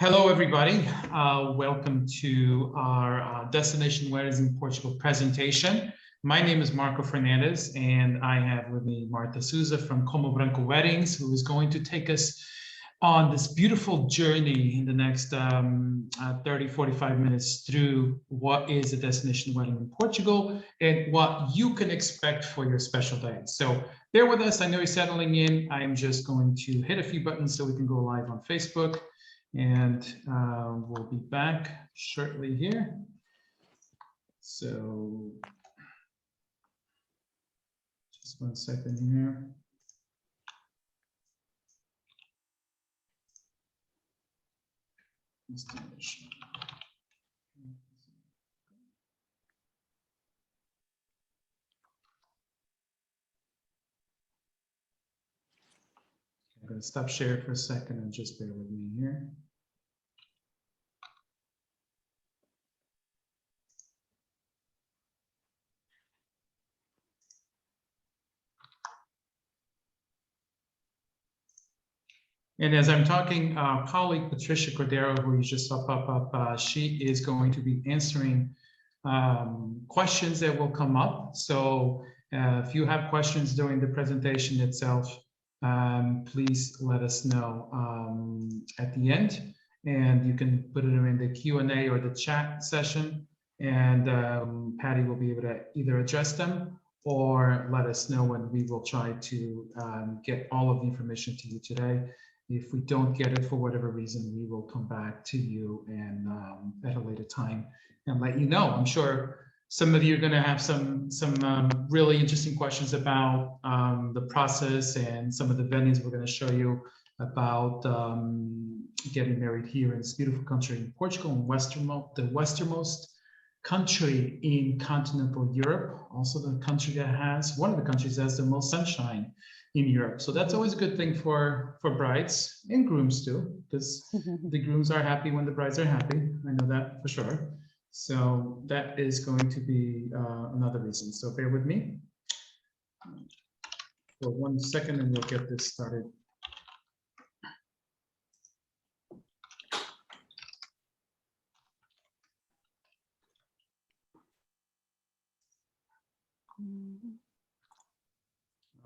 Hello, everybody. Welcome to our Destination Weddings in Portugal presentation. My name is Marco Fernandez, and I have with me Marta Souza from Como Branco Weddings, who is going to take us on this beautiful journey in the next 30-45 minutes through what is a destination wedding in Portugal and what you can expect for your special day. So bear with us. I know you're settling in. I am just going to hit a few buttons so we can go live on Facebook. And we'll be back shortly here. So just 1 second here. I'm going to stop sharing for a second and just bear with me here. And as I'm talking, our colleague Patricia Cordero, who you just saw pop up, she is going to be answering questions that will come up. So if you have questions during the presentation itself, please let us know at the end, and you can put it in the Q&A or the chat session, and Patty will be able to either address them or let us know, and we will try to get all of the information to you today. If we don't get it for whatever reason, we will come back to you and at a later time and let you know. I'm sure some of you are going to have some really interesting questions about the process and some of the venues we're going to show you about getting married here in this beautiful country in Portugal, and the westernmost country in continental Europe, also the country that has, one of the countries that has the most sunshine in Europe. So that's always a good thing for brides and grooms too, because the grooms are happy when the brides are happy. I know that for sure. So that is going to be another reason. So bear with me for 1 second and we'll get this started.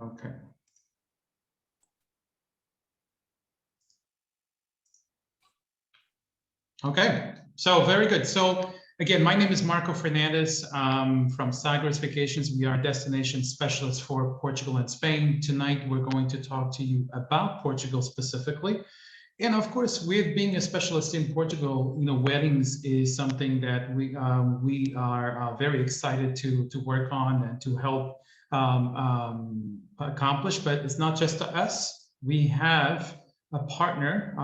Okay. Okay, so very good. So again, my name is Marco Fernandez from Sagres Vacations. We are destination specialists for Portugal and Spain. Tonight, we're going to talk to you about Portugal specifically. And of course, with being a specialist in Portugal, you know, weddings is something that we are very excited to work on and to help accomplish. But it's not just to us. We have a partner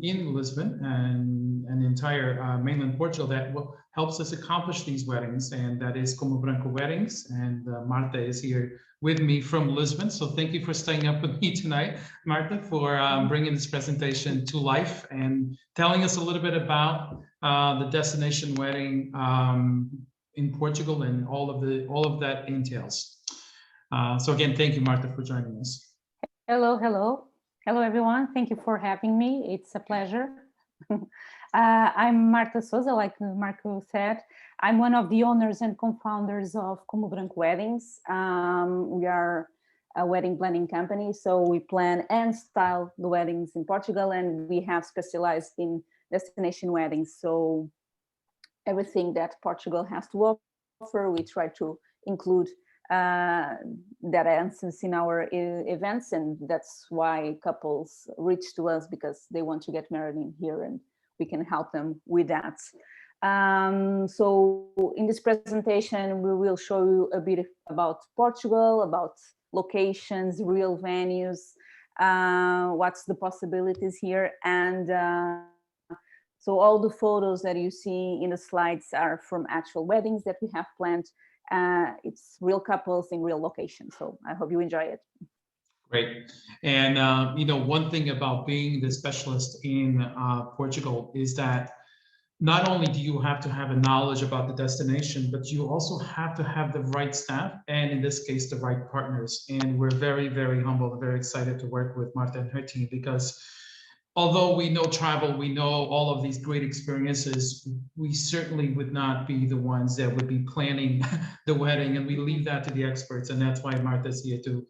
in Lisbon and an entire mainland Portugal that helps us accomplish these weddings, and that is Como Branco Weddings. And Marta is here with me from Lisbon. So thank you for staying up with me tonight, Marta, for bringing this presentation to life and telling us a little bit about the destination wedding in Portugal and all of that entails. So again, thank you, Marta, for joining us. Hello, everyone. Thank you for having me. It's a pleasure. I'm Marta Souza, like Marco said. I'm one of the owners and co-founders of Como Branco Weddings. We are a wedding planning company, so we plan and style the weddings in Portugal, and we have specialized in destination weddings. So everything that Portugal has to offer, we try to include that answers in our events, and that's why couples reach to us, because they want to get married in here and we can help them with that. So in this presentation we will show you a bit about Portugal, about locations, real venues, what's the possibilities here, and so all the photos that you see in the slides are from actual weddings that we have planned. It's real couples in real locations. So I hope you enjoy it. Great. And, you know, one thing about being the specialist in Portugal is that not only do you have to have a knowledge about the destination, but you also have to have the right staff, and in this case, the right partners. And we're very, very humble, very excited to work with Marta and her team, because although we know travel, we know all of these great experiences, we certainly would not be the ones that would be planning the wedding, and we leave that to the experts. And that's why Martha's here to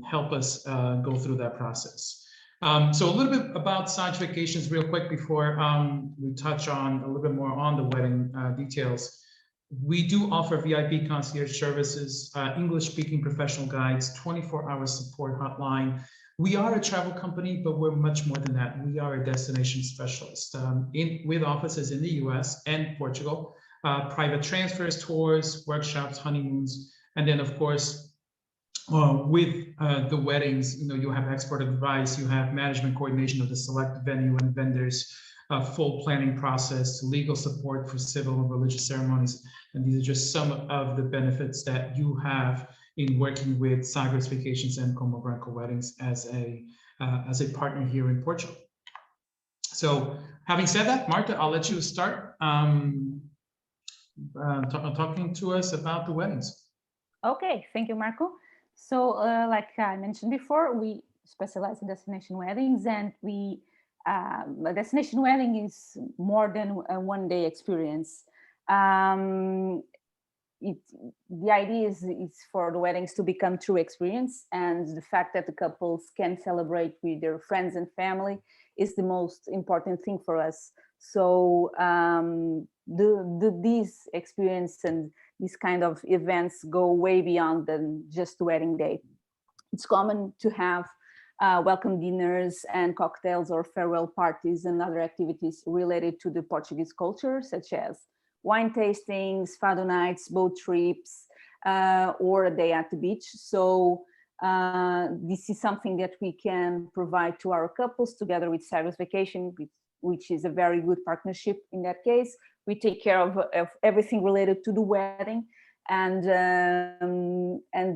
help us go through that process. So a little bit about Sage Vacations real quick before we touch on a little bit more on the wedding details. We do offer VIP concierge services, English-speaking professional guides, 24-hour support hotline. We are a travel company, but we're much more than that. We are a destination specialist with offices in the US and Portugal, private transfers, tours, workshops, honeymoons, and then of course, with the weddings, you have expert advice, you have management coordination of the select venue and vendors, full planning process, legal support for civil and religious ceremonies. And these are just some of the benefits that you have in working with Sagres Vacations and Como Branco Weddings as a partner here in Portugal. So having said that, Marta, I'll let you start talking to us about the weddings. Okay, thank you, Marco. So like I mentioned before, we specialize in destination weddings, and a destination wedding is more than a one-day experience. The idea is for the weddings to become true experience, and the fact that the couples can celebrate with their friends and family is the most important thing for us. So these experience and these kind of events go way beyond than just the wedding day. It's common to have welcome dinners and cocktails or farewell parties and other activities related to the Portuguese culture, such as wine tastings, fado nights, boat trips, or a day at the beach. So this is something that we can provide to our couples together with Sagres Vacation, which is a very good partnership in that case. We take care of everything related to the wedding, and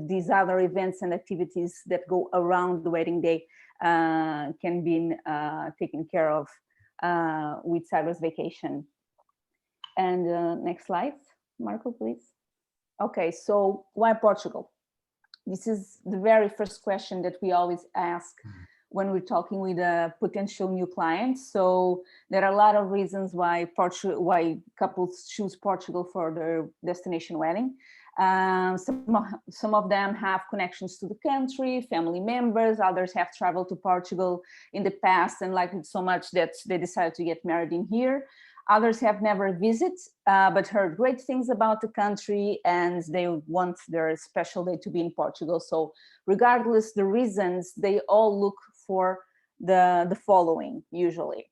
these other events and activities that go around the wedding day can be taken care of with Sagres Vacation. And next slide, Marco, please. Okay, so why Portugal? This is the very first question that we always ask when we're talking with a potential new client. So there are a lot of reasons why couples choose Portugal for their destination wedding. Some of them have connections to the country, family members. Others have traveled to Portugal in the past and liked it so much that they decided to get married in here. Others have never visited, but heard great things about the country, and they want their special day to be in Portugal. So regardless the reasons, they all look for the following usually.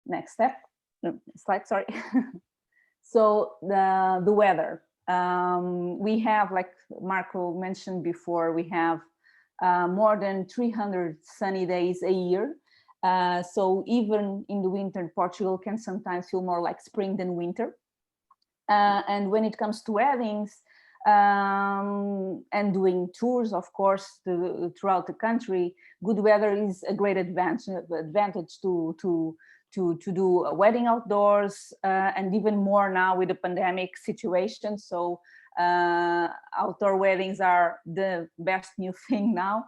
Next slide, sorry. So the weather. We have, like Marco mentioned before, we have more than 300 sunny days a year. So even in the winter, Portugal can sometimes feel more like spring than winter. And when it comes to weddings and doing tours, of course, throughout the country, good weather is a great advantage to do a wedding outdoors, and even more now with the pandemic situation. So outdoor weddings are the best new thing now.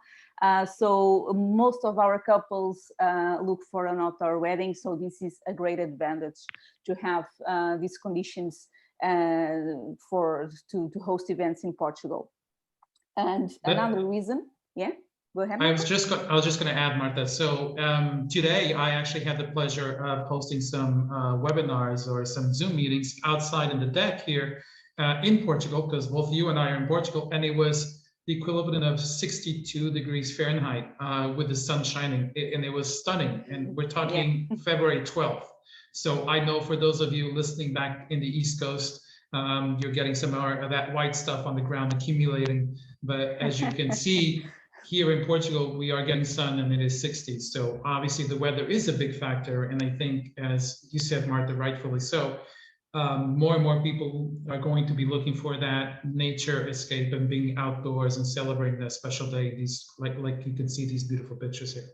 So most of our couples look for an outdoor wedding. So this is a great advantage to have these conditions to host events in Portugal. And another reason, yeah, go ahead. I was just going to add, Martha. So today I actually had the pleasure of hosting some webinars or some Zoom meetings outside in the deck here in Portugal, because both you and I are in Portugal, and it was the equivalent of 62 degrees Fahrenheit with the sun shining, and it was stunning. And we're talking February 12th. So I know for those of you listening back in the East Coast, you're getting some more of that white stuff on the ground accumulating. But as you can see, here in Portugal, we are getting sun and it is 60s. So obviously the weather is a big factor. And I think, as you said, Martha, rightfully so, more and more people are going to be looking for that nature escape and being outdoors and celebrating that special day. These, like you can see these beautiful pictures here.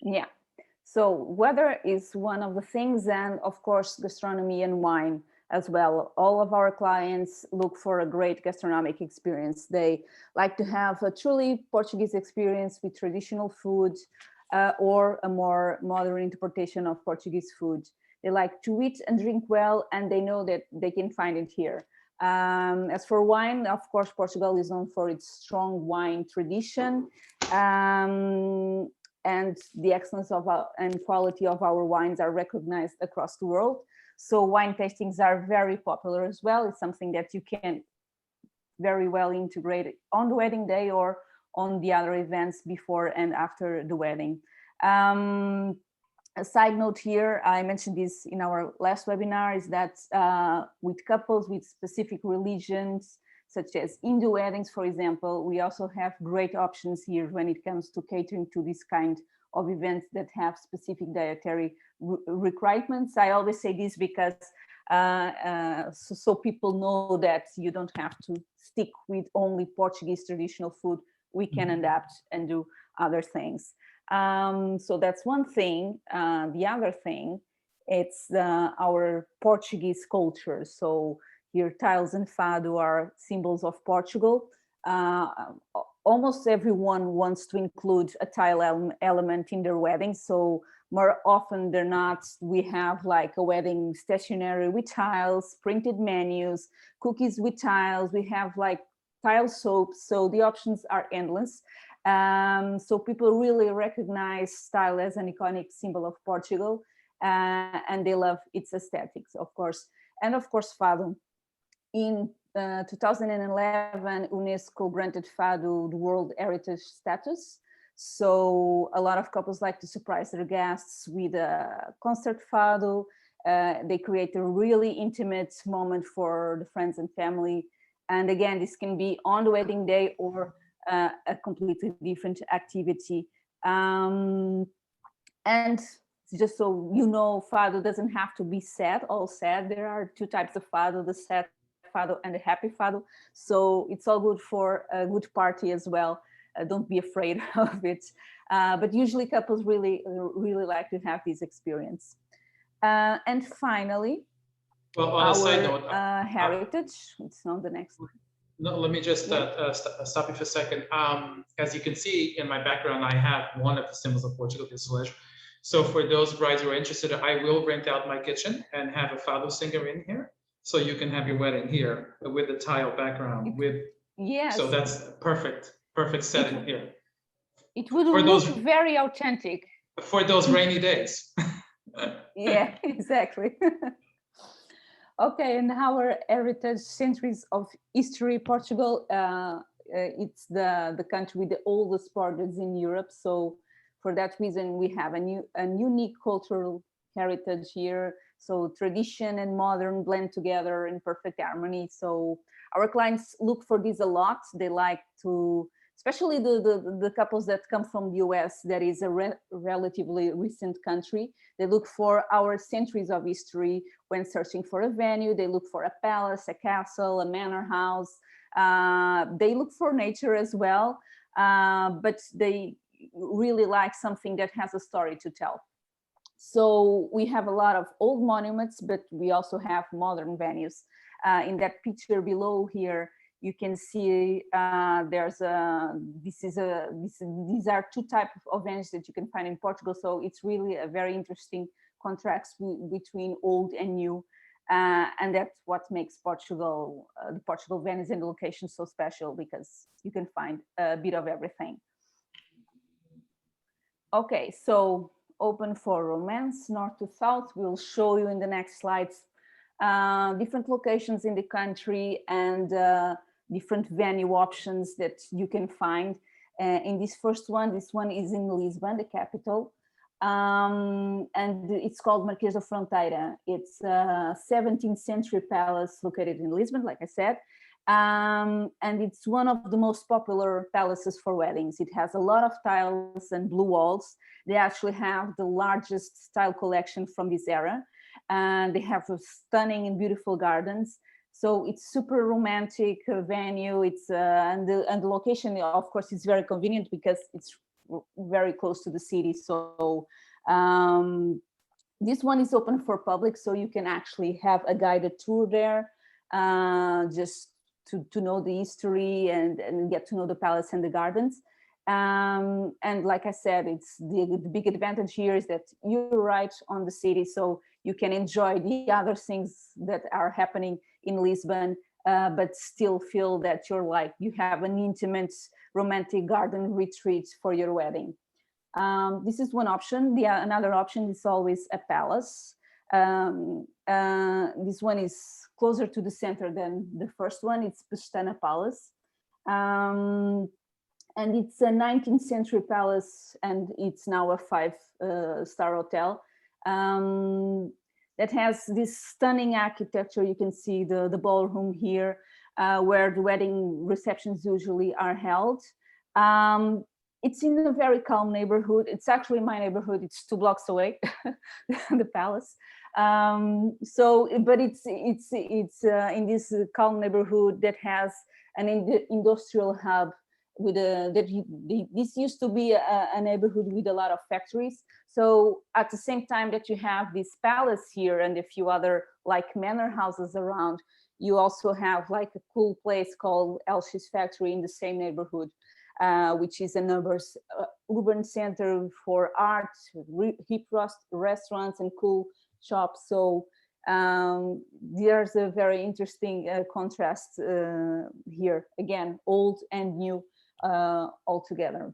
Yeah. So weather is one of the things, and of course, gastronomy and wine as well. All of our clients look for a great gastronomic experience. They like to have a truly Portuguese experience with traditional food, or a more modern interpretation of Portuguese food. They like to eat and drink well, and they know that they can find it here. As for wine, of course, Portugal is known for its strong wine tradition, and the excellence of and quality of our wines are recognized across the world. So wine tastings are very popular as well. It's something that you can very well integrate on the wedding day or on the other events before and after the wedding. A side note here, I mentioned this in our last webinar, is that with couples with specific religions, such as Hindu weddings, for example, we also have great options here when it comes to catering to this kind of events that have specific dietary requirements. I always say this because so people know that you don't have to stick with only Portuguese traditional food. We can adapt and do other things. So that's one thing. The other thing, it's our Portuguese culture. So here, tiles and fado are symbols of Portugal. Almost everyone wants to include a tile element in their wedding. So more often than not, we have like a wedding stationery with tiles, printed menus, cookies with tiles. We have like tile soaps. So the options are endless. So people really recognize tile as an iconic symbol of Portugal, and they love its aesthetics, of course. And of course, fado. In 2011, UNESCO granted fado the World Heritage status. So a lot of couples like to surprise their guests with a concert fado. They create a really intimate moment for the friends and family. And again, this can be on the wedding day or a completely different activity. And just so you know, fado doesn't have to be sad, all sad. There are two types of fado, the sad fado and the happy fado. So it's all good for a good party as well. Don't be afraid of it. But usually couples really like to have this experience. And finally, well, on a side note, heritage. It's on the next one. No, let me just stop you for a second. As you can see in my background, I have one of the symbols of Portugal, this wedge. So for those brides who are interested, I will rent out my kitchen and have a fado singer in here. So you can have your wedding here with the tile background. Yes. So that's perfect setting here. It would look very authentic. For those rainy days. Yeah, exactly. Okay, and our heritage centuries of history, Portugal, it's the country with the oldest borders in Europe. So for that reason, we have a unique cultural heritage here. So tradition and modern blend together in perfect harmony. So our clients look for this a lot. They like to, especially the couples that come from the US, that is a relatively recent country. They look for our centuries of history when searching for a venue. They look for a palace, a castle, a manor house. They look for nature as well, but they really like something that has a story to tell. So we have a lot of old monuments, but we also have modern venues. In that picture below here, you can see these are two types of venues that you can find in Portugal. So it's really a very interesting contrast between old and new. And that's what makes Portugal, the Portugal venues and the location so special, because you can find a bit of everything. Okay, so open for romance, north to south. We'll show you in the next slides different locations in the country and different venue options that you can find. In this first one, this one is in Lisbon, the capital, and it's called Marquês da Fronteira. It's a 17th century palace located in Lisbon, like I said, and it's one of the most popular palaces for weddings. It has a lot of tiles and blue walls. They actually have the largest tile collection from this era, and they have stunning and beautiful gardens. So it's super romantic venue. It's and the location, of course, is very convenient because it's very close to the city. So this one is open for public, so you can actually have a guided tour there, just to know the history and get to know the palace and the gardens. And like I said, it's the big advantage here is that you're right on the city, so you can enjoy the other things that are happening in Lisbon, but still feel that you have an intimate romantic garden retreat for your wedding. This is one option. Another option is always a palace. This one is closer to the center than the first one. It's Ponta Palace. And it's a 19th century palace, and it's now a 5-star hotel that has this stunning architecture. You can see the ballroom here, where the wedding receptions usually are held. It's in a very calm neighborhood. It's actually my neighborhood. It's 2 blocks away, the palace. But it's in this calm neighborhood that has an industrial hub this used to be a neighborhood with a lot of factories. So at the same time that you have this palace here and a few other like manor houses around, you also have like a cool place called Elsh's Factory in the same neighborhood, which is an urban center for art, hip restaurants and cool shops. So there's a very interesting contrast here. Again, old and new all together.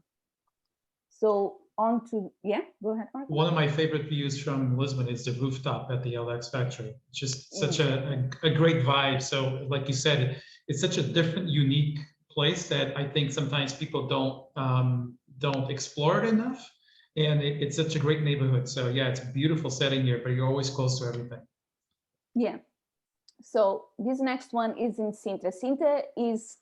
So on to, yeah, go ahead, Mark. One of my favorite views from Lisbon is the rooftop at the LX factory. It's just such a great vibe. So like you said, it's such a different, unique place that I think sometimes people don't explore it enough. And it's such a great neighborhood. So yeah, it's a beautiful setting here, but you're always close to everything. Yeah. So this next one is in Sintra. Sintra is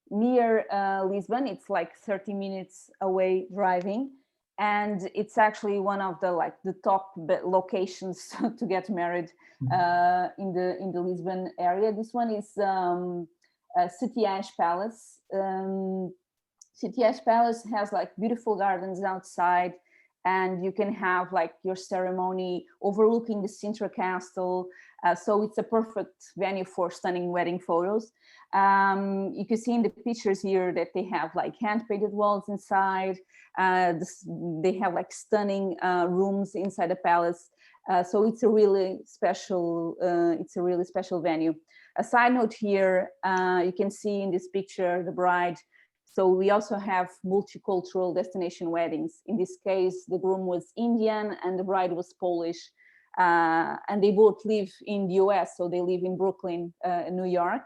near Lisbon. It's like 30 minutes away driving, and it's actually one of the top locations to get married in the Lisbon area. This one is Setiais Palace. Setiais Palace has like beautiful gardens outside, and you can have like your ceremony overlooking the Sintra Castle. So it's a perfect venue for stunning wedding photos. You can see in the pictures here that they have like hand-painted walls inside. They have like stunning rooms inside the palace. So it's a really special venue. A side note here, you can see in this picture the bride. So we also have multicultural destination weddings. In this case, the groom was Indian and the bride was Polish. And they both live in the US, so they live in Brooklyn, New York.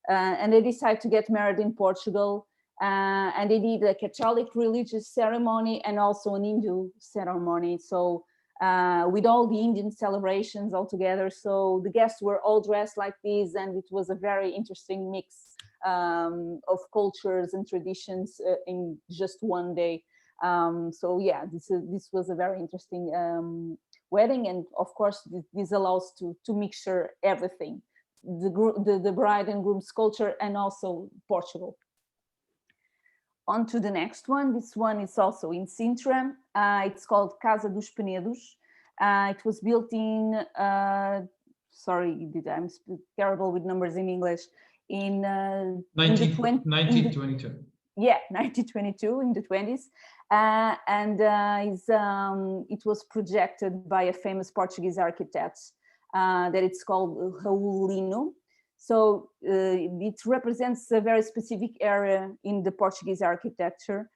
And they decide to get married in Portugal. And they did a Catholic religious ceremony and also an Hindu ceremony. So with all the Indian celebrations all together. So the guests were all dressed like this, and it was a very interesting mix of cultures and traditions in just one day. So yeah, this was a very interesting wedding, and of course this allows to mixture everything, the bride and groom's culture and also Portugal. On to the next one. This one is also in Sintra. It's called Casa Douche. It was built in sorry, I'm terrible with numbers in English, in 1922. Yeah, 1922, in the 20s. It was projected by a famous Portuguese architect that it's called Raul Lino. So it represents a very specific area in the Portuguese architecture,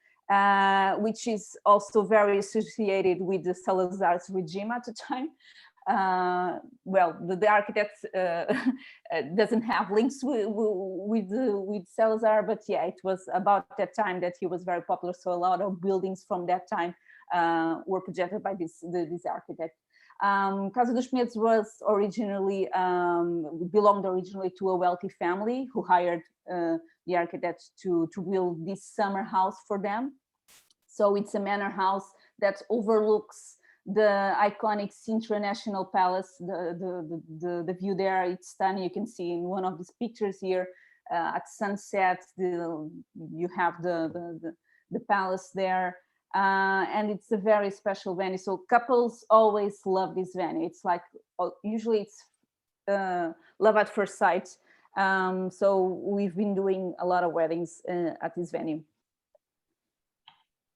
which is also very associated with the Salazar's regime at the time. Well, the architect doesn't have links with Salazar, but yeah, it was about that time that he was very popular. So a lot of buildings from that time were projected by this architect. Casa dos Penedos was originally belonged originally to a wealthy family who hired the architect to build this summer house for them. So it's a manor house that overlooks the iconic Sintra National Palace. The view there, it's stunning. You can see in one of these pictures here at sunset, you have the palace there. And it's a very special venue. So couples always love this venue. It's like, usually it's love at first sight. So we've been doing a lot of weddings at this venue.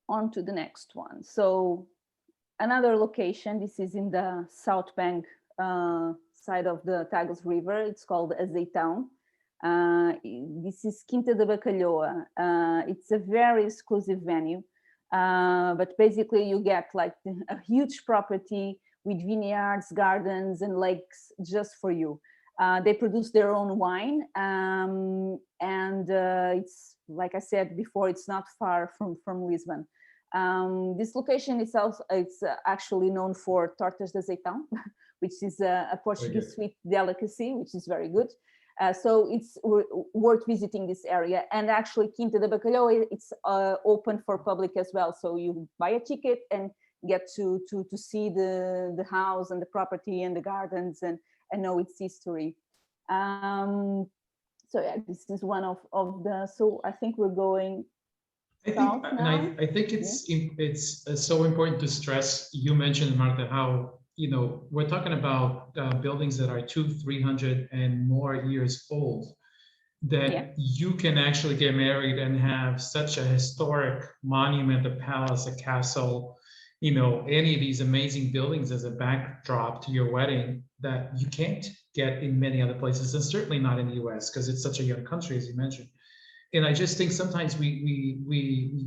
on to the next one. So another location, this is in the south bank side of the Tagus River. It's called Azeitão. This is Quinte de Bacalhoa. It's a very exclusive venue, but basically you get like a huge property with vineyards, gardens, and lakes just for you. They produce their own wine, and it's, like I said before, it's not far from Lisbon. This location itself, it's actually known for tortas de azeitão, which is a Portuguese sweet delicacy, which is very good. So it's worth visiting this area. And actually Quinte de Bacalhau, it's open for public as well. So you buy a ticket and get to see the house and the property and the gardens and know its history. So yeah, this is one of the, so I think we're going I think it's so important to stress. You mentioned, Marta, how, you know, we're talking about buildings that are 200-300 and more years old, that you can actually get married and have such a historic monument, a palace, a castle, you know, any of these amazing buildings as a backdrop to your wedding that you can't get in many other places, and certainly not in the US, because it's such a young country, as you mentioned. And I just think sometimes we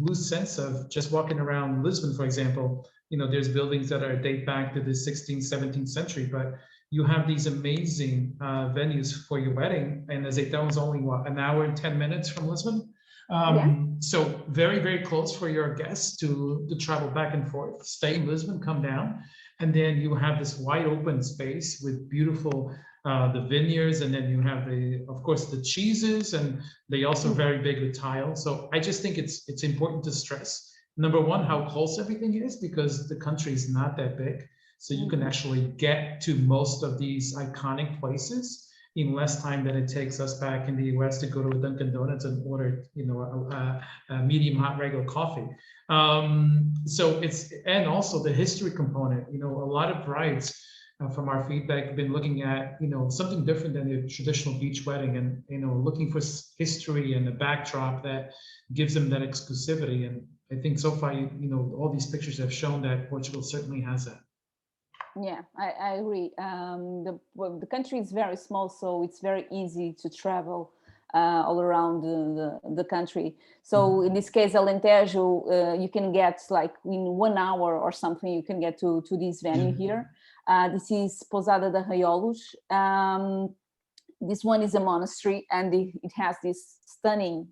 lose sense of just walking around Lisbon, for example. You know, there's buildings that date back to the 16th, 17th century, but you have these amazing venues for your wedding. And Azeitão is only, what, an hour and 10 minutes from Lisbon? So very, very close for your guests to travel back and forth, stay in Lisbon, come down. And then you have this wide open space with beautiful the vineyards, and then you have of course the cheeses, and they also very big with tile. So I just think it's important to stress, number one, how close everything is, because the country is not that big. So you can actually get to most of these iconic places in less time than it takes us back in the US to go to a Dunkin' Donuts and order, you know, a medium hot regular coffee. So it's, and also the history component, you know, a lot of brides from our feedback been looking at, you know, something different than a traditional beach wedding, and, you know, looking for history and a backdrop that gives them that exclusivity. And I think so far, you know, all these pictures have shown that Portugal certainly has that. Yeah, I agree. The country is very small, so it's very easy to travel all around the country. So in this case, Alentejo, you can get like in 1 hour or something, you can get to this venue here. This is Pousada de Arraiolos. This one is a monastery, and it has this stunning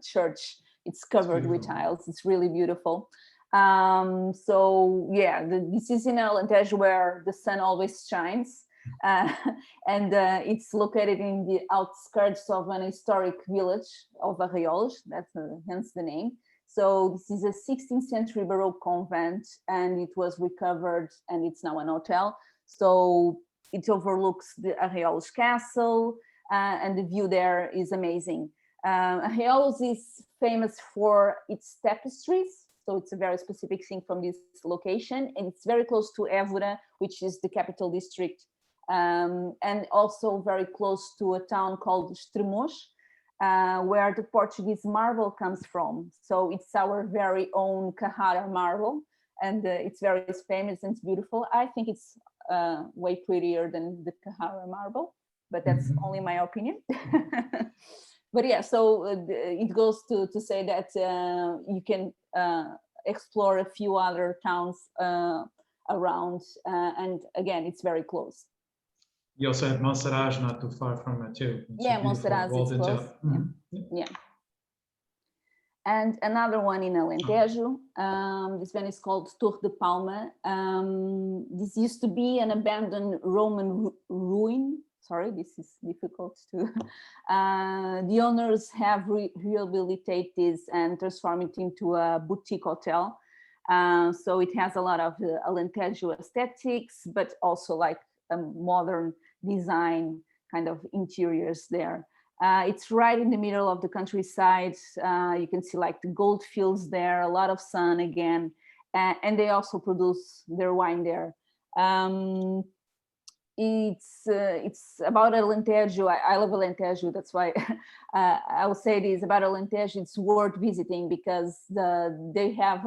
church. It's covered with tiles. It's really beautiful. So yeah, this is in Alentejo, where the sun always shines. And it's located in the outskirts of an historic village of Arraiolos. That's hence the name. So this is a 16th century Baroque convent, and it was recovered, and it's now an hotel. So it overlooks the Arraiolos castle, and the view there is amazing. Arraiolos is famous for its tapestries. So it's a very specific thing from this location, and it's very close to Évora, which is the capital district, and also very close to a town called Estremoz, where the Portuguese marble comes from. So it's our very own Carrara marble, and it's very famous and it's beautiful. I think it's way prettier than the Carrara marble, but that's only my opinion. But yeah, so it goes to say that you can explore a few other towns around, and again, it's very close. You also have Monserrate not too far from it too. Yeah, Monserrate is close. Yeah. And another one in Alentejo. This one is called Torre de Palma. This used to be an abandoned Roman ruin. Sorry, this is difficult to. The owners have rehabilitated this and transformed it into a boutique hotel. So it has a lot of Alentejo aesthetics, but also like a modern design kind of interiors there. It's right in the middle of the countryside. You can see like the gold fields there, a lot of sun again, and they also produce their wine there. it's about Alentejo. I love Alentejo. That's why I will say it is about Alentejo. It's worth visiting because they have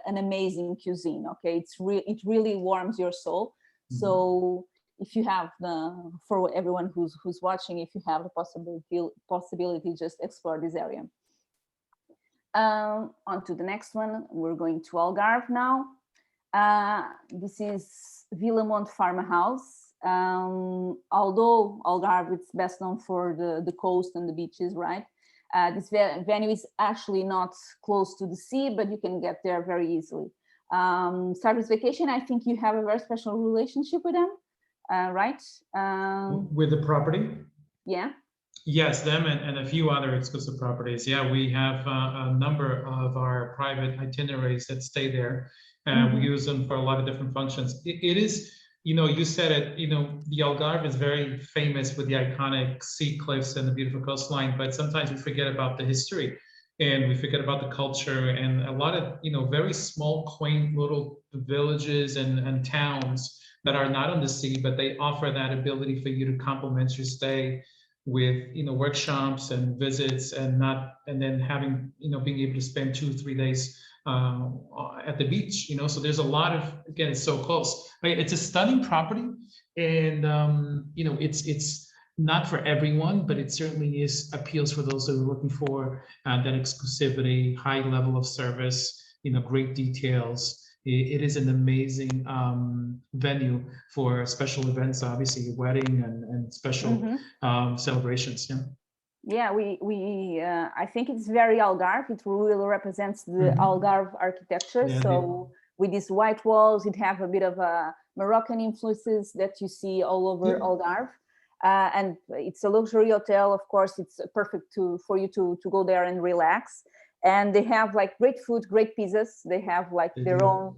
an amazing cuisine. Okay, it really warms your soul. So if you have for everyone who's watching, if you have the possibility, just explore this area. On to the next one. We're going to Algarve now. This is Villamont Farmhouse. Although Algarve is best known for the coast and the beaches, right? This venue is actually not close to the sea, but you can get there very easily. Starters Vacation, I think you have a very special relationship with them, right? With the property? Yeah. Yes, them and a few other exclusive properties. Yeah, we have a number of our private itineraries that stay there. We use them for a lot of different functions. It is, you said it, the Algarve is very famous with the iconic sea cliffs and the beautiful coastline, but sometimes we forget about the history and we forget about the culture and a lot of, very small, quaint little villages and towns that are not on the sea, but they offer that ability for you to complement your stay with workshops and visits and then having being able to spend 2-3 days at the beach, so there's a lot of, again, it's so close, right? It's a stunning property and it's not for everyone, but it certainly appeals for those that are looking for that exclusivity, high level of service, great details. It is an amazing venue for special events, obviously wedding and special celebrations. Yeah, I think it's very Algarve. It really represents the Algarve architecture. Yeah, so with these white walls, it have a bit of Moroccan influences that you see all over Algarve. And it's a luxury hotel. Of course, it's perfect for you to go there and relax. And they have like great food, great pizzas. They have like their own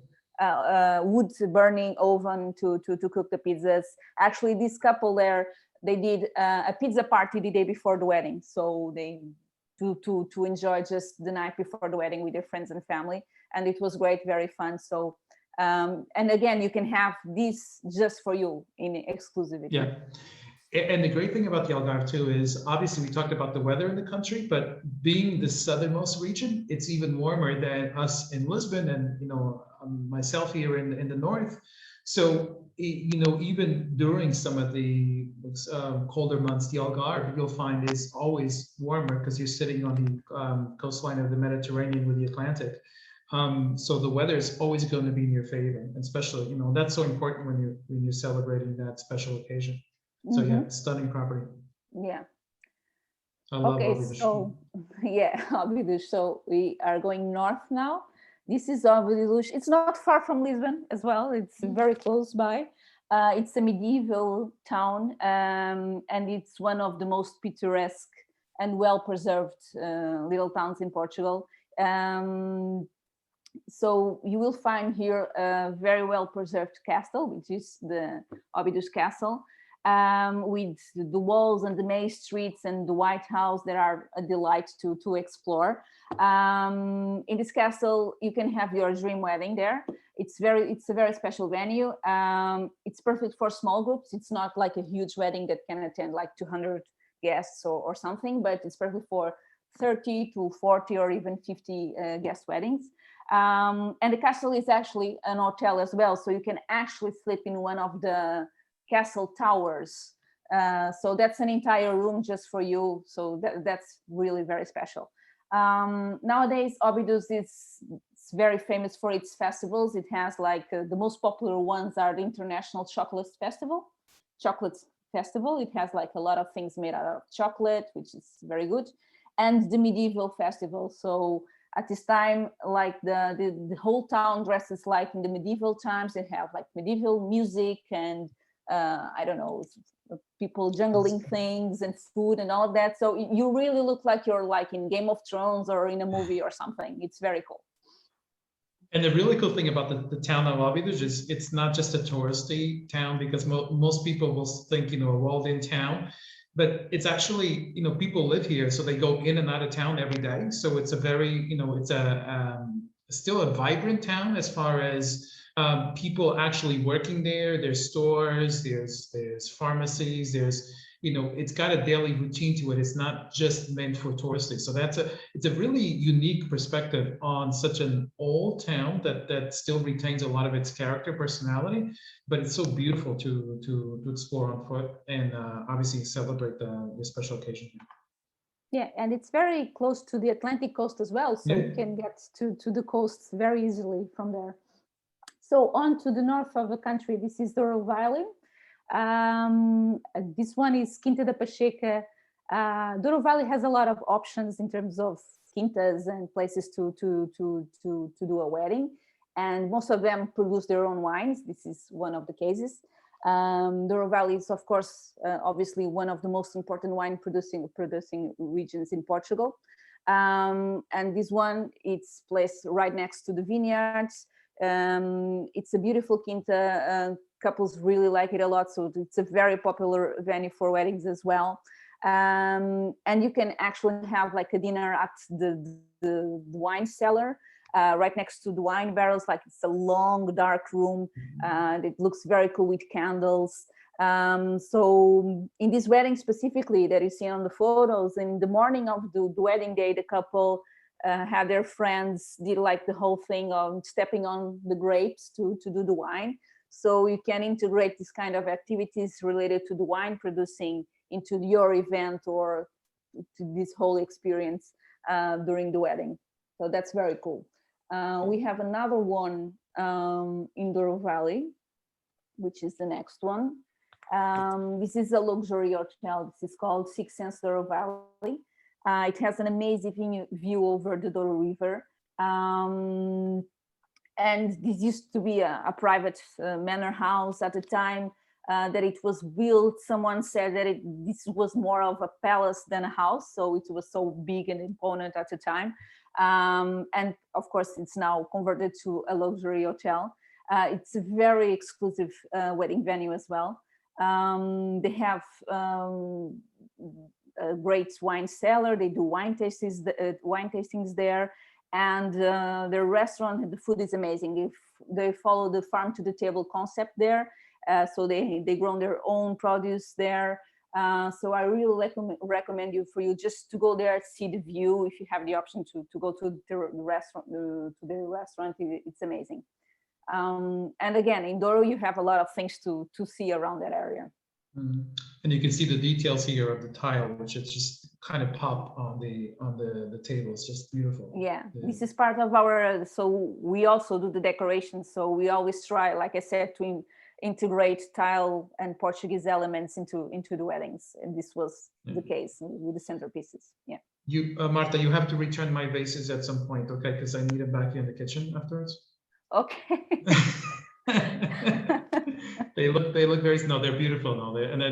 wood burning oven to cook the pizzas. Actually, this couple there, they did a pizza party the day before the wedding. So they to enjoy just the night before the wedding with their friends and family. And it was great, very fun. So, and again, you can have this just for you in exclusivity. Yeah. And the great thing about the Algarve too is obviously we talked about the weather in the country, but being the southernmost region, it's even warmer than us in Lisbon and myself here in the north. So even during some of the colder months, the Algarve you'll find is always warmer because you're sitting on the coastline of the Mediterranean with the Atlantic. So the weather is always going to be in your favor, and especially that's so important when you're celebrating that special occasion. So yeah, stunning property. Yeah. I love okay, so yeah, Ahmades Douche. So we are going north now. This is Ahmades Douche. It's not far from Lisbon as well. It's very close by. It's a medieval town, and it's one of the most picturesque and well-preserved little towns in Portugal. So you will find here a very well-preserved castle, which is the Ahmades Douche Castle. With the walls and the main streets and the White House that are a delight to explore. In this castle, you can have your dream wedding there. It's a very special venue. It's perfect for small groups. It's not like a huge wedding that can attend like 200 guests or something, but it's perfect for 30 to 40 or even 50 guest weddings. And the castle is actually an hotel as well. So you can actually sleep in one of the castle towers. So that's an entire room just for you. So that's really very special. Nowadays, Ahmades Douche is very famous for its festivals. It has like the most popular ones are the International Chocolate Festival. It has like a lot of things made out of chocolate, which is very good. And the Medieval Festival. So at this time, like the whole town dresses like in the medieval times. They have like medieval music and I don't know, people jungling things and food and all of that. So you really look like you're like in Game of Thrones or in a movie or something. It's very cool. And the really cool thing about the town of Ahmades Douche is it's not just a touristy town because most people will think, a walled-in town, but it's actually, people live here, so they go in and out of town every day. So it's a very, it's still a vibrant town as far as people actually working there. There's stores, there's pharmacies, there's, it's got a daily routine to it. It's not just meant for tourists. So it's a really unique perspective on such an old town that still retains a lot of its character, personality, but it's so beautiful to explore on foot and obviously celebrate the special occasion. Yeah, and it's very close to the Atlantic coast as well, so you can get to the coast very easily from there. So on to the north of the country, this is Doro Valley. This one is Quinte da Pacheca. Doro Valley has a lot of options in terms of quintas and places to do a wedding, and most of them produce their own wines. This is one of the cases. Doro Valley is, of course, obviously one of the most important wine producing regions in Portugal. And this one, it's placed right next to the vineyards. It's a beautiful quinta. Couples really like it a lot, so it's a very popular venue for weddings as well. And you can actually have like a dinner at the wine cellar. Right next to the wine barrels, like it's a long dark room. It looks very cool with candles. So in this wedding specifically that you see on the photos, in the morning of the wedding day, the couple had their friends did like the whole thing of stepping on the grapes to do the wine. So you can integrate this kind of activities related to the wine producing into your event or to this whole experience during the wedding. So that's very cool. We have another one in Doro Valley, which is the next one. This is a luxury hotel. This is called Six Sense Doro Valley. It has an amazing view over the Douro River. And this used to be a private manor house at the time that it was built. Someone said that this was more of a palace than a house. So it was so big and imponent at the time. And of course, it's now converted to a luxury hotel. It's a very exclusive wedding venue as well. They have a great wine cellar. They do wine tastings there, and their restaurant, the food is amazing. They follow the farm to the table concept there, so they grow their own produce there. So I really recommend for you just to go there, see the view. If you have the option to go to the restaurant, it's amazing. And again, in Douro, you have a lot of things to see around that area. Mm-hmm. And you can see the details here of the tile, which is just kind of pop on the table. It's just beautiful. Yeah, this is part of our. So we also do the decorations. So we always try, like I said, to integrate tile and Portuguese elements into the weddings, and this was the case with the centerpieces. Yeah. You, Marta, you have to return my vases at some point, okay? Because I need them back in the kitchen afterwards. Okay. They look very, no, they're beautiful. No, and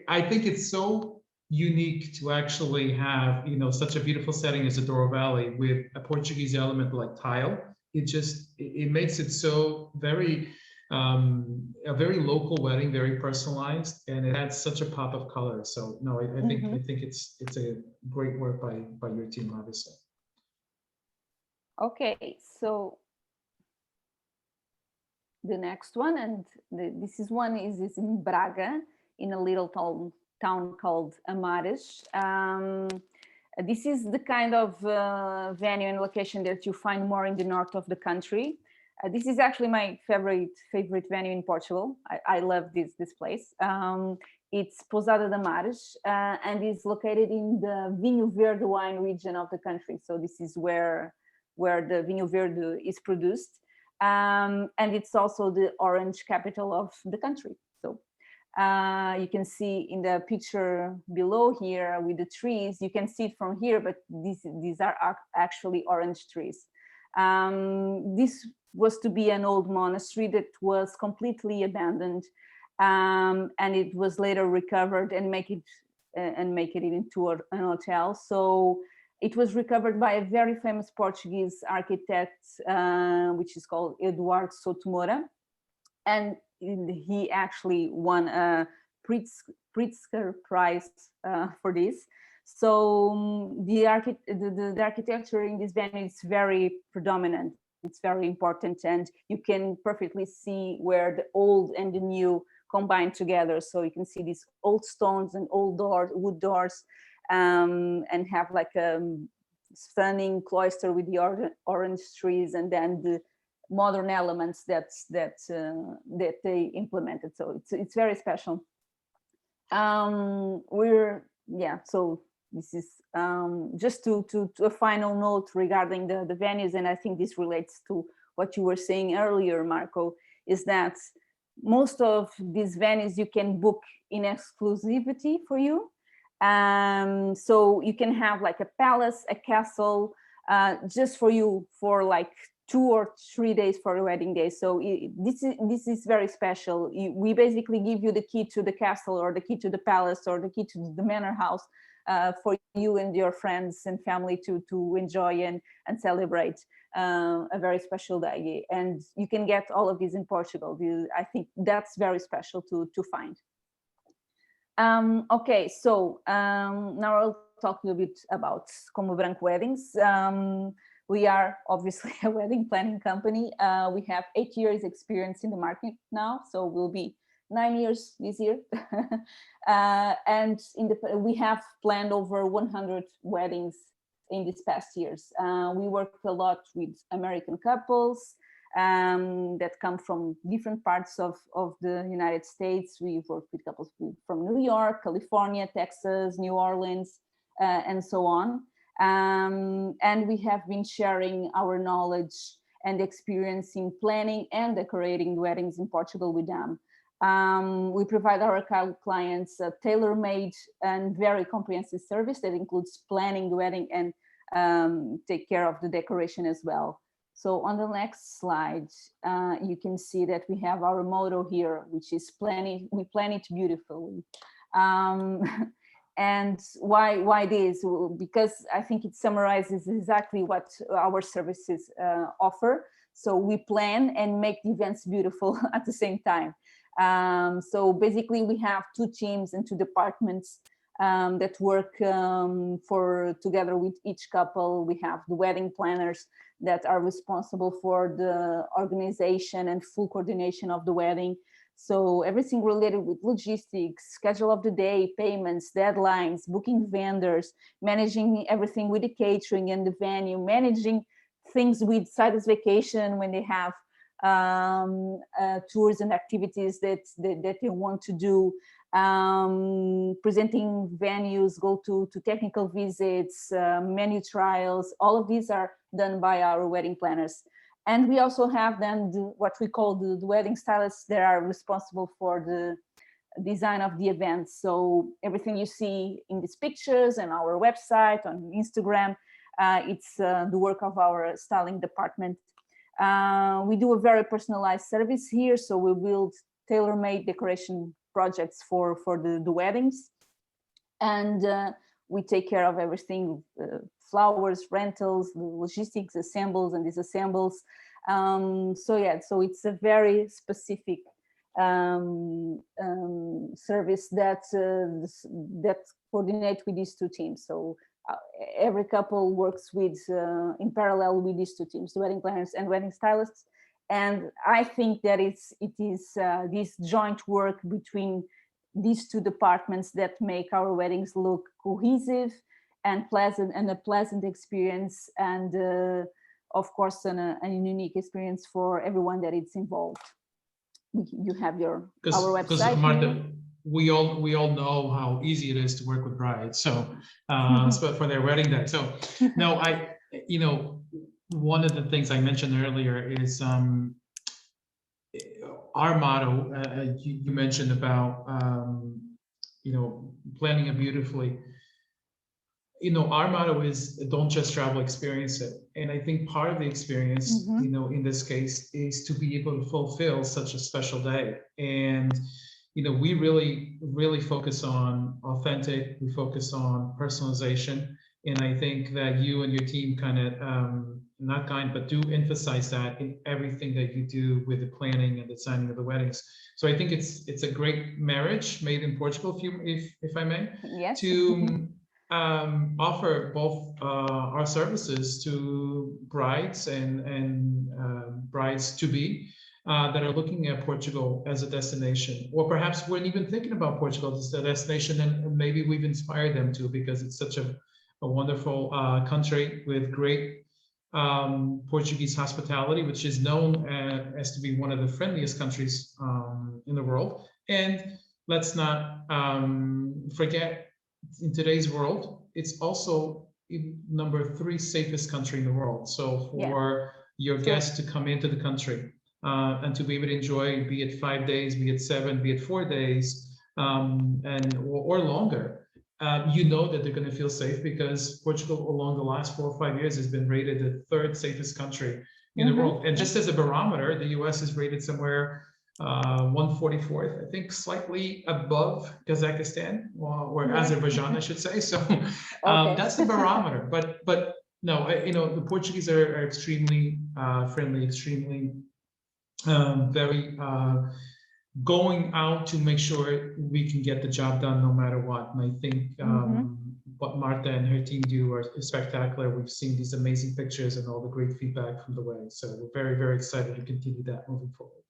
I think it's so unique to actually have, such a beautiful setting as the Doro Valley with a Portuguese element like tile. It makes it so very, a very local wedding, very personalized, and it adds such a pop of color. So no, I think it's a great work by your team, obviously. Okay, so the next one, and this is in Braga, in a little town called Ahmades. This is the kind of venue and location that you find more in the north of the country. This is actually my favorite venue in Portugal. I love this place. It's Pousada de Ahmades, and is located in the Vinho Verde wine region of the country. So this is where the Vinho Verde is produced. And it's also the orange capital of the country. So you can see in the picture below here with the trees, you can see it from here, but these are actually orange trees. This was to be an old monastery that was completely abandoned, and it was later recovered and make it into an hotel. So it was recovered by a very famous Portuguese architect, which is called Eduardo Sotomora, and he actually won a Pritzker Prize for this. So the architecture in this venue is very predominant. It's very important, and you can perfectly see where the old and the new combine together. So you can see these old stones and old doors, wood doors, and have like a stunning cloister with the orange trees, and then the modern elements that they implemented. So it's very special. So this is just to a final note regarding the venues, and I think this relates to what you were saying earlier, Marco, is that most of these venues you can book in exclusivity for you. So you can have like a palace, a castle, just for you for like 2 or 3 days for a wedding day. So this is very special. We basically give you the key to the castle, or the key to the palace, or the key to the manor house, for you and your friends and family to enjoy and celebrate a very special day. And you can get all of these in Portugal. I think that's very special to find. Okay, so now I'll talk a little bit about Como Branco Weddings. We are obviously a wedding planning company. We have 8 years experience in the market now, so we'll be 9 years this year. And we have planned over 100 weddings in these past years. We work a lot with American couples that come from different parts of the United States. We've worked with couples from New York, California, Texas, New Orleans, and so on. And we have been sharing our knowledge and experience in planning and decorating weddings in Portugal with them. We provide our clients a tailor-made and very comprehensive service that includes planning the wedding and take care of the decoration as well. So on the next slide, you can see that we have our motto here, which is we plan it beautifully. And why this? Because I think it summarizes exactly what our services offer. So we plan and make the events beautiful at the same time. So basically we have 2 teams and 2 departments that work together with each couple. We have the wedding planners that are responsible for the organization and full coordination of the wedding. So everything related with logistics, schedule of the day, payments, deadlines, booking vendors, managing everything with the catering and the venue, managing things with Sides Vacation when they have tours and activities that they want to do, presenting venues, go to technical visits, menu trials. All of these are done by our wedding planners. And we also have then what we call the wedding stylists that are responsible for the design of the events. So everything you see in these pictures and our website, on Instagram, it's the work of our styling department. We do a very personalized service here. So we build tailor-made decoration projects for the weddings. And we take care of everything, flowers, rentals, logistics, assembles and disassembles. So it's a very specific service that coordinate with these 2 teams. So every couple works with in parallel with these 2 teams, the wedding planners and wedding stylists. And I think that it is this joint work between these 2 departments that make our weddings look cohesive and pleasant, and a pleasant experience, and of course a unique experience for everyone that is involved. You have our website. Because Marta, we all know how easy it is to work with brides, so for their wedding day. So no, one of the things I mentioned earlier is our motto. You mentioned about planning it beautifully. Our motto is don't just travel, experience it. And I think part of the experience, in this case, is to be able to fulfill such a special day. And we really focus on authentic. We focus on personalization. And I think that you and your team do emphasize that in everything that you do with the planning and designing of the weddings. So I think it's a great marriage made in Portugal, if I may. Yes. offer both our services to brides and brides to be that are looking at Portugal as a destination, or perhaps weren't even thinking about Portugal as a destination, and maybe we've inspired them to, because it's such a wonderful country with great Portuguese hospitality, which is known as to be one of the friendliest countries in the world. And let's not forget, in today's world, it's also #3 safest country in the world. So for your guests to come into the country and to be able to enjoy, be it 5 days, be it 7, be it 4 days, or longer, you know that they're going to feel safe, because Portugal, along the last 4 or 5 years, has been rated the 3rd safest country in the world. And just as a barometer, the US is rated somewhere 144th, I think, slightly above Kazakhstan, or Azerbaijan, I should say. So that's the barometer. But no, the Portuguese are extremely friendly, extremely very going out to make sure we can get the job done no matter what. And I think what Marta and her team do are spectacular. We've seen these amazing pictures and all the great feedback from the wedding. So we're very, very excited to continue that moving forward.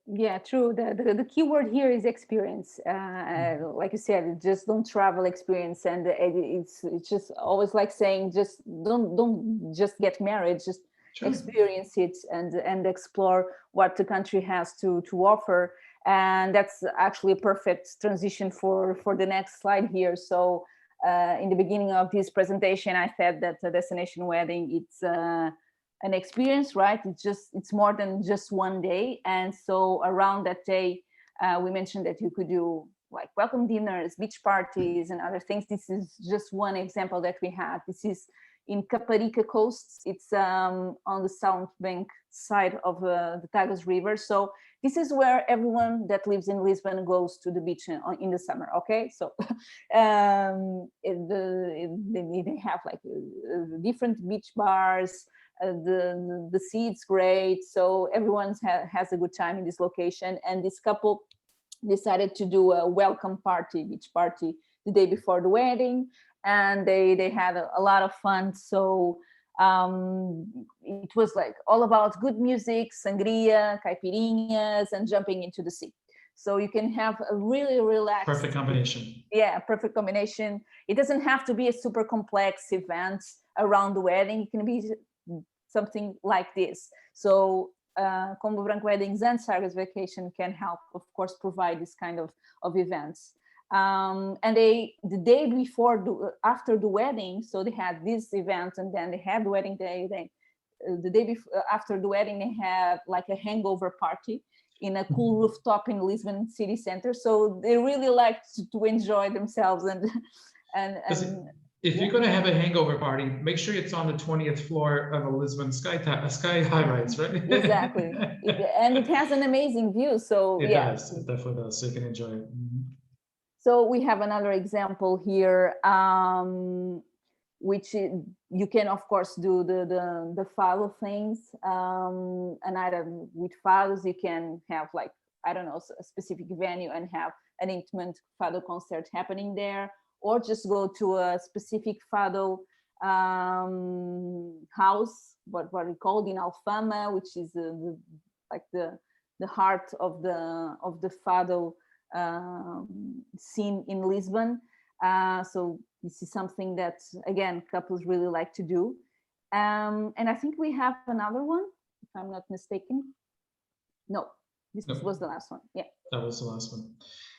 Yeah, true. The key word here is experience. Like you said, just don't travel, experience, and it's just always like saying, just don't just get married, just experience it and explore what the country has to offer. And that's actually a perfect transition for the next slide here. So in the beginning of this presentation, I said that a destination wedding, it's an experience, right? It's more than just one day. And so around that day, we mentioned that you could do like welcome dinners, beach parties, and other things. This is just one example that we had. This is in Caparica Coast. It's on the south bank side of the Tagus River. So this is where everyone that lives in Lisbon goes to the beach in the summer. Okay, so they have like different beach bars. The sea is great, so everyone has a good time in this location. And this couple decided to do a welcome party, beach party, the day before the wedding, and they had a lot of fun. So it was like all about good music, sangria, caipirinhas, and jumping into the sea. So you can have a really relaxed, perfect combination. Yeah, perfect combination. It doesn't have to be a super complex event around the wedding. It can be something like this. So Combo Branco Weddings and Sarga's Vacation can help, of course, provide this kind of events. And the day before, after the wedding, so they had this event, and then they had the wedding day. Then the day before, after the wedding, they had like a hangover party in a cool rooftop in Lisbon city center. So they really liked to enjoy themselves and if you're going to have a hangover party, make sure it's on the 20th floor of a Lisbon sky high rise, right? Exactly. And it has an amazing view. So it does. It definitely does. So you can enjoy it. So we have another example here, which you can, of course, do the fado things. And either with fados, you can have like, I don't know, a specific venue and have an intimate fado concert happening there, or just go to a specific fado house, what we called in Alfama, which is like the heart of the fado scene in Lisbon. So this is something that, again, couples really like to do. And I think we have another one, if I'm not mistaken. No, this was the last one. Yeah, that was the last one.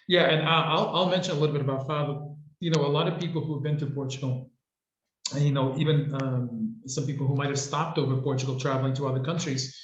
Yeah, and I'll mention a little bit about fado. A lot of people who've been to Portugal, and even some people who might have stopped over Portugal traveling to other countries,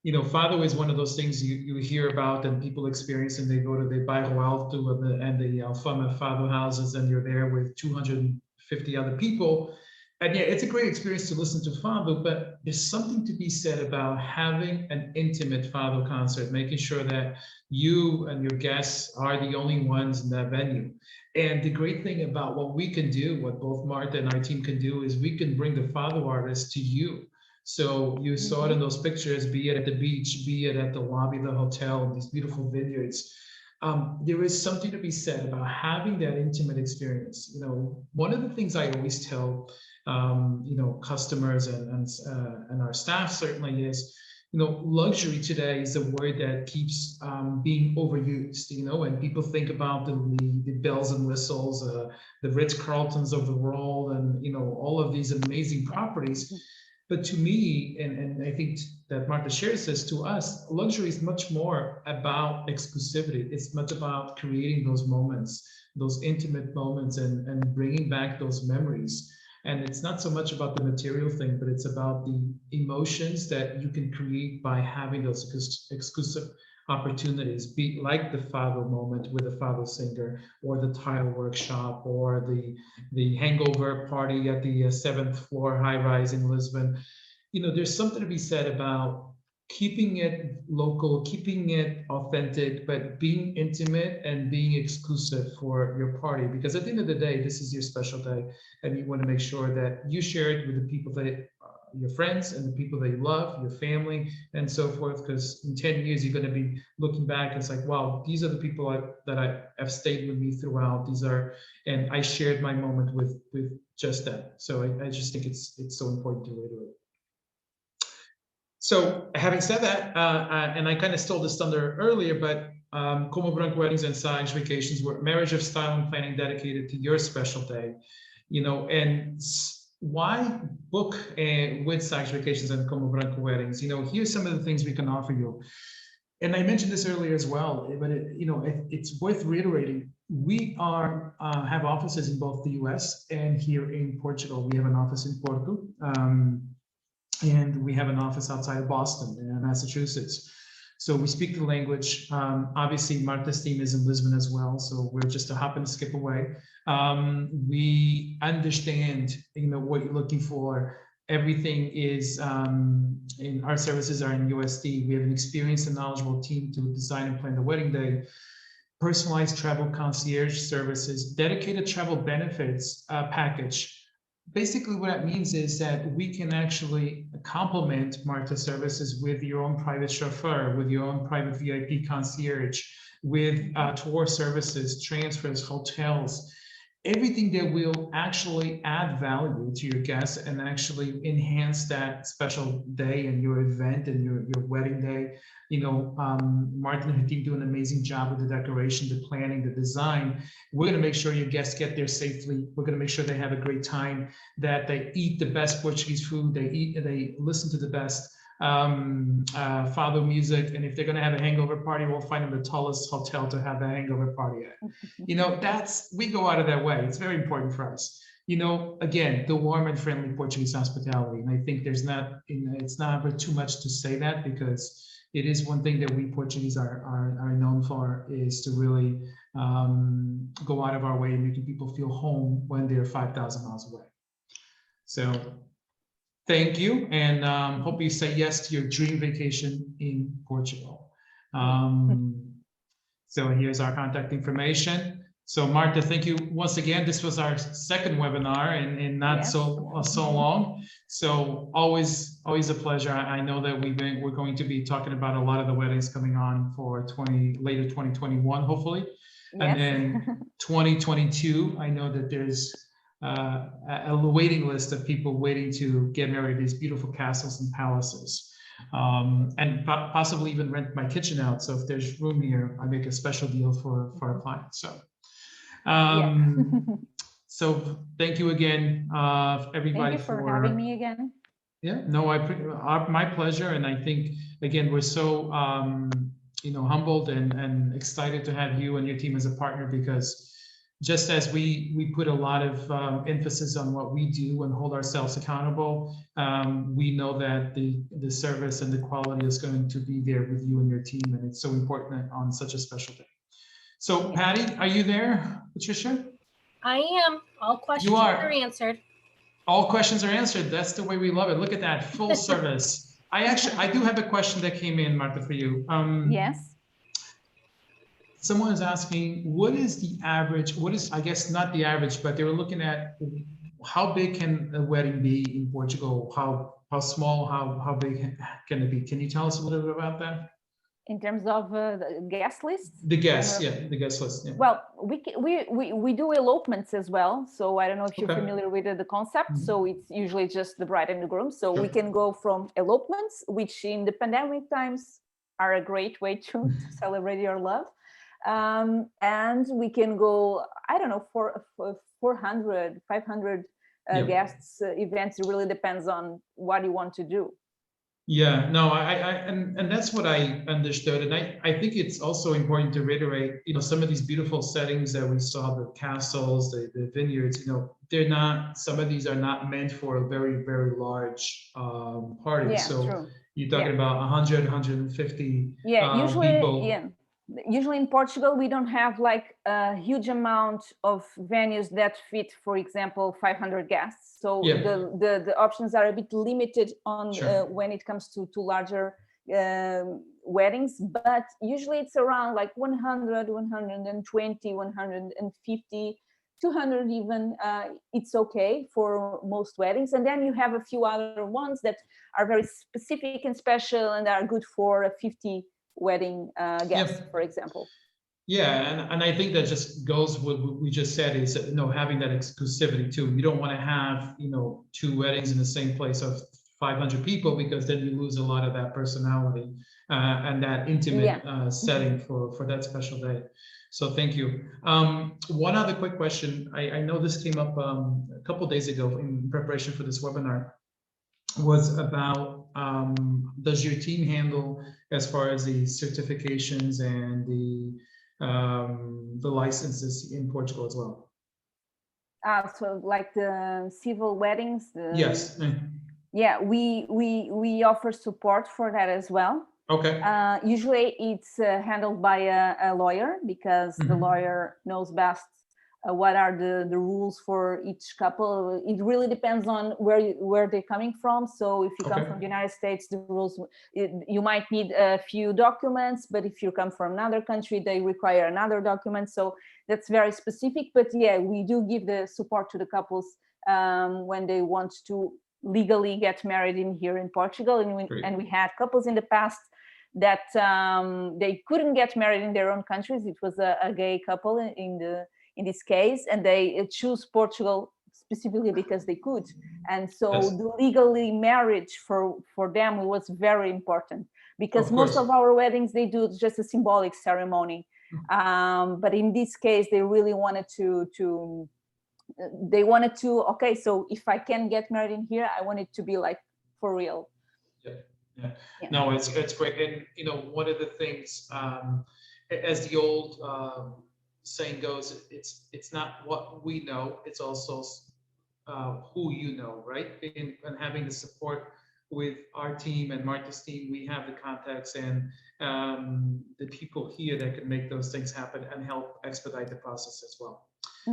fado is one of those things you hear about and people experience, and they go to the Bairro Alto and the Alfama fado houses, and you're there with 250 other people. And yeah, it's a great experience to listen to fado, but there's something to be said about having an intimate fado concert, making sure that you and your guests are the only ones in that venue. And the great thing about what we can do, what both Marta and our team can do, is we can bring the fado artist to you. So you saw it in those pictures, be it at the beach, be it at the lobby of the hotel, these beautiful vineyards. there is something to be said about having that intimate experience. You know, one of the things I always tell, you know, customers and our staff certainly is, you know, luxury today is a word that keeps being overused, you know, and people think about the bells and whistles, the Ritz-Carltons of the world, and, you know, all of these amazing properties. But to me, and I think that Marta shares this to us, luxury is much more about exclusivity. It's much about creating those moments, those intimate moments, and bringing back those memories. And it's not so much about the material thing, but it's about the emotions that you can create by having those exclusive opportunities, be like the Fado moment with the Fado singer, or the tile workshop, or the hangover party at the 7th floor high rise in Lisbon. You know, there's something to be said about keeping it local, keeping it authentic, but being intimate and being exclusive for your party. Because at the end of the day, this is your special day, and you want to make sure that you share it with the people that your friends and the people that you love, your family, and so forth. Because in 10 years, you're going to be looking back and it's like, wow, these are the people that I have stayed with me throughout. These are, and I shared my moment with just them. So I just think it's so important to reiterate. So having said that, and I kind of stole this thunder earlier, but Como Branco Weddings and Sage Vacations were marriage of style and planning dedicated to your special day, you know, and why book with Sage Vacations and Como Branco Weddings? You know, here's some of the things we can offer you. And I mentioned this earlier as well, but you know, it's worth reiterating. We have offices in both the US and here in Portugal. We have an office in Porto. And we have an office outside of Boston, in Massachusetts. So we speak the language. Obviously, Marta's team is in Lisbon as well, so we're just a hop and a skip away. We understand, you know, what you're looking for. Everything is in our services are in USD. We have an experienced and knowledgeable team to design and plan the wedding day. Personalized travel concierge services, dedicated travel benefits package. Basically, what that means is that we can actually complement Marta services with your own private chauffeur, with your own private VIP concierge, with tour services, transfers, hotels, everything that will actually add value to your guests and actually enhance that special day and your event and your wedding day. You know, Martin and her team do an amazing job with the decoration, the planning, the design. We're going to make sure your guests get there safely. We're going to make sure they have a great time, that they eat the best Portuguese food, they listen to the best Fado music, and if they're going to have a hangover party, we'll find them the tallest hotel to have a hangover party at. You know, we go out of that way. It's very important for us. You know, again, the warm and friendly Portuguese hospitality, and I think there's not, you know, it's not too much to say that, because it is one thing that we Portuguese are known for, is to really go out of our way making people feel home when they're 5,000 miles away. So thank you, and hope you say yes to your dream vacation in Portugal. So here's our contact information. So Marta, thank you once again. This was our second webinar and not so long. So always a pleasure. I know that we're going to be talking about a lot of the weddings coming on for later 2021, hopefully. Yes. And then 2022, I know that there's a waiting list of people waiting to get married, these beautiful castles and palaces, and possibly even rent my kitchen out. So if there's room here, I make a special deal for our clients. So, so thank you again, everybody. Thank you for having me again. Yeah, no, my pleasure. And I think, again, we're so, you know, humbled and excited to have you and your team as a partner, because just as we put a lot of emphasis on what we do and hold ourselves accountable, we know that the service and the quality is going to be there with you and your team, and it's so important on such a special day. So Patty, are you there, Patricia? I am. All questions are answered. All questions are answered. That's the way we love it. Look at that, full service. I do have a question that came in, Marta, for you. Yes. Someone is asking, what is the average, I guess not the average, but they were looking at how big can a wedding be in Portugal? How small, how big can it be? Can you tell us a little bit about that? In terms of the guest list? The guests, yeah, the guest list. Yeah. Well, we do elopements as well. So I don't know if you're Okay. familiar with the concept. Mhm. So it's usually just the bride and the groom. So Sure. we can go from elopements, which in the pandemic times are a great way to celebrate your love. And we can go, I don't know, for 400, 500 Yeah. guests events. It really depends on what you want to do. Yeah, no, and that's what I understood. And I think it's also important to reiterate, some of these beautiful settings that we saw, the castles, the vineyards, they're not, some of these are not meant for a very, very large party. Yeah, so true. you're talking about 100, 150 usually, people. Usually in Portugal, we don't have like a huge amount of venues that fit, for example, 500 guests. So Yeah. the options are a bit limited on Sure. when it comes to larger weddings, but usually it's around like 100, 120, 150, 200 even. It's okay for most weddings. And then you have a few other ones that are very specific and special and are good for a 50 wedding guests, for example. Yeah, and I think that just goes with what we just said is having that exclusivity too. You don't want to have 2 weddings in the same place of 500 people, because then you lose a lot of that personality and that intimate setting for that special day. So thank you. One other quick question. I know this came up a couple days ago in preparation for this webinar, was about does your team handle as far as the certifications and the licenses in Portugal as well? So like the civil weddings? Yes. Yeah, we offer support for that as well. Okay. Usually it's handled by a lawyer, because the lawyer knows best what are the rules for each couple. It really depends on where they're coming from. So if you come from the United States, the rules, you might need a few documents, but if you come from another country, they require another document. So that's very specific. But yeah, we do give the support to the couples when they want to legally get married in here in Portugal. And we had couples in the past that they couldn't get married in their own countries. It was a gay couple in this case, and they choose Portugal specifically because they could. And so the legally marriage for them was very important, because most of our weddings, they do just a symbolic ceremony. But in this case, they really wanted to okay, so if I can get married in here, I want it to be like for real. Yeah. No, it's great. And one of the things, as the old saying goes, it's not what we know, it's also who you know, right? And having the support with our team and Marta's team, we have the contacts and the people here that can make those things happen and help expedite the process as well.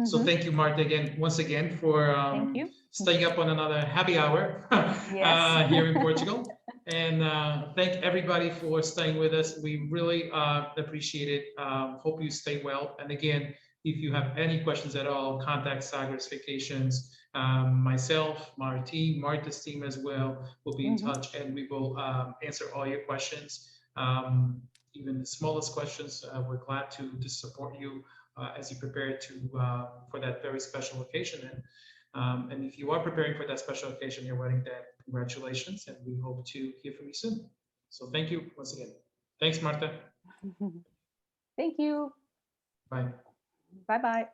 So thank you, Marta, once again for staying up on another happy hour here in Portugal. And thank everybody for staying with us. We really appreciate it. Hope you stay well. And again, if you have any questions at all, contact Sagres Vacations. Myself, my team, Marta's team as well will be in touch, and we will answer all your questions. Even the smallest questions, we're glad to support you as you prepare for that very special occasion. And if you are preparing for that special occasion, your wedding day, congratulations, and we hope to hear from you soon. So thank you once again. Thanks, Marta. Thank you. Bye. Bye-bye.